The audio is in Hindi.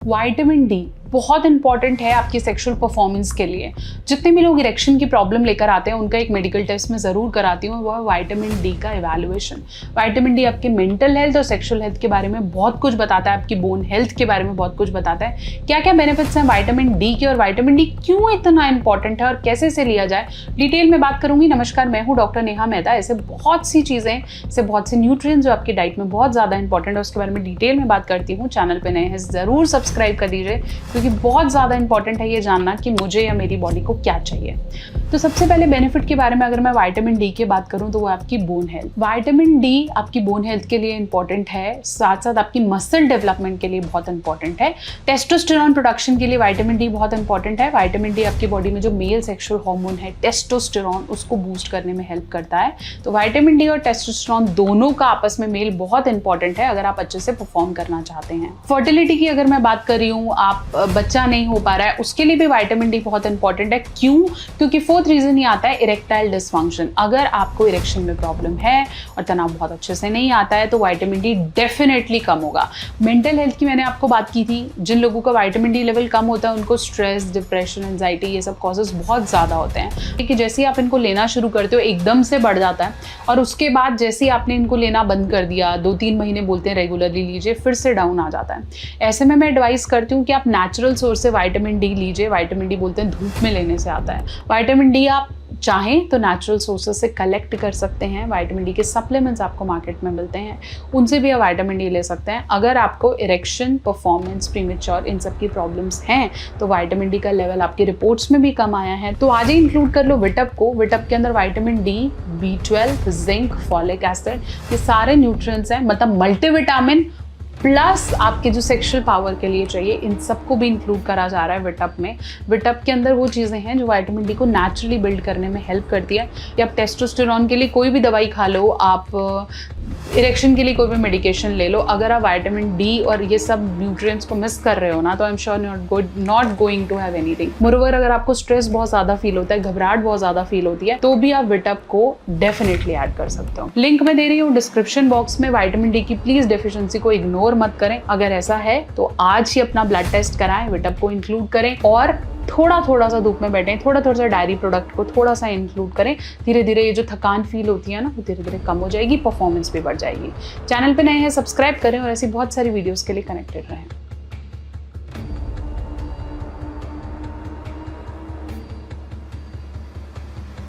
विटामिन डी बहुत इंपॉर्टेंट है आपकी सेक्सुअल परफॉर्मेंस के लिए। जितने भी लोग इरेक्शन की प्रॉब्लम लेकर आते हैं उनका एक मेडिकल टेस्ट में ज़रूर कराती हूँ, वो है विटामिन डी का इवैल्यूएशन। विटामिन डी आपके मेंटल हेल्थ और सेक्सुअल हेल्थ के बारे में बहुत कुछ बताता है, आपकी बोन हेल्थ के बारे में बहुत कुछ बताता है। क्या क्या बेनिफिट्स हैं विटामिन डी के और विटामिन डी क्यों इतना इंपॉर्टेंट है और कैसे इसे लिया जाए, डिटेल में बात करूंगी। नमस्कार, मैं हूँ डॉक्टर नेहा मेहता। ऐसे बहुत सी चीज़ें, ऐसे बहुत से न्यूट्रिएंट्स जो आपकी डाइट में बहुत ज़्यादा इंपॉर्टेंट है, उसके बारे में डिटेल में बात करती हूँ। चैनल पर नए हैं ज़रूर सब्सक्राइब कर दीजिए, क्योंकि बहुत ज़्यादा इंपॉर्टेंट है ये जानना कि मुझे या मेरी बॉडी को क्या चाहिए। तो सबसे पहले बेनिफिट के बारे में अगर मैं विटामिन डी की बात करूं तो वो आपकी बोन हेल्थ। विटामिन डी आपकी बोन हेल्थ के लिए इंपॉर्टेंट है, साथ साथ आपकी मसल डेवलपमेंट के लिए बहुत इंपॉर्टेंट है। टेस्टोस्टेरोन प्रोडक्शन के लिए विटामिन डी बहुत इंपॉर्टेंट है। विटामिन डी आपकी बॉडी में जो मेल सेक्सुअल हार्मोन है टेस्टोस्टेरोन, उसको बूस्ट करने में हेल्प करता है। तो विटामिन डी और टेस्टोस्टेरोन दोनों का आपस में मेल बहुत इंपॉर्टेंट है अगर आप अच्छे से परफॉर्म करना चाहते हैं। फर्टिलिटी की अगर मैं बात कर रही हूँ, आप बच्चा नहीं हो पा रहा है, उसके लिए भी विटामिन डी बहुत इंपॉर्टेंट है। क्यों? क्योंकि फोर्थ रीजन ही आता है इरेक्टाइल डिसफंक्शन। अगर आपको इरेक्शन में प्रॉब्लम है और तनाव बहुत अच्छे से नहीं आता है तो विटामिन डी डेफिनेटली कम होगा। मेंटल हेल्थ की मैंने आपको बात की थी, जिन लोगों का विटामिन डी लेवल कम होता है उनको स्ट्रेस, डिप्रेशन, एंजाइटी, ये सब कॉजेस बहुत ज़्यादा होते हैं। कि जैसे ही आप इनको लेना शुरू करते हो एकदम से बढ़ जाता है, और उसके बाद जैसे ही आपने इनको लेना बंद कर दिया, 2-3 महीने बोलते हैं रेगुलरली लीजिए, फिर से डाउन आ जाता है। ऐसे में मैं एडवाइस करती हूँ कि आप नेचुरल सोर्स से विटामिन डी लीजिए। विटामिन डी बोलते हैं धूप में लेने से आता है। विटामिन डी आप चाहें तो नेचुरल सोर्सेस से कलेक्ट कर सकते हैं। विटामिन डी के सप्लीमेंट्स आपको मार्केट में मिलते हैं, उनसे भी आप विटामिन डी ले सकते हैं। अगर आपको इरेक्शन, परफॉर्मेंस, प्रीमेच्योर, इन सब की प्रॉब्लम्स हैं तो विटामिन डी का लेवल आपकी रिपोर्ट्स में भी कम आया है तो आज ही इंक्लूड कर लो विटअप को। विटअप के अंदर vitamin D, B12, zinc, folic acid, ये सारे न्यूट्रिएंट्स हैं, मतलब मल्टीविटामिन प्लस आपके जो सेक्सुअल पावर के लिए चाहिए, इन सबको भी इंक्लूड करा जा रहा है विटअप में। विटअप के अंदर वो चीज़ें हैं जो विटामिन डी को नेचुरली बिल्ड करने में हेल्प करती है। कि आप टेस्टोस्टेरोन के लिए कोई भी दवाई खा लो, आप इरेक्शन के लिए कोई भी मेडिकेशन ले लो, अगर आप विटामिन डी और ये सब न्यूट्रिएंट्स को मिस कर रहे हो ना, तो I am sure not going to have anything. Moreover अगर आपको स्ट्रेस बहुत ज़्यादा फील होता है, घबराहट बहुत ज़्यादा फील होती है, तो भी आप विटअप को डेफिनेटली ऐड कर सकते हो। लिंक मैं दे रही हूँ डिस्क्रिप्शन बॉक्स में। विटामिन डी की प्लीज़ डेफिशिएंसी को इग्नोर मत करें। अगर ऐसा है तो आज ही अपना ब्लड टेस्ट कराएं, विटअप को इंक्लूड करें और थोड़ा सा धूप में बैठें, थोड़ा सा डायरी प्रोडक्ट को थोड़ा सा इंक्लूड करें। धीरे धीरे ये जो थकान फील होती है ना, वो धीरे धीरे कम हो जाएगी, परफॉर्मेंस भी बढ़ जाएगी। चैनल पे नए हैं सब्सक्राइब करें और ऐसी बहुत सारी वीडियोस के लिए कनेक्टेड रहें।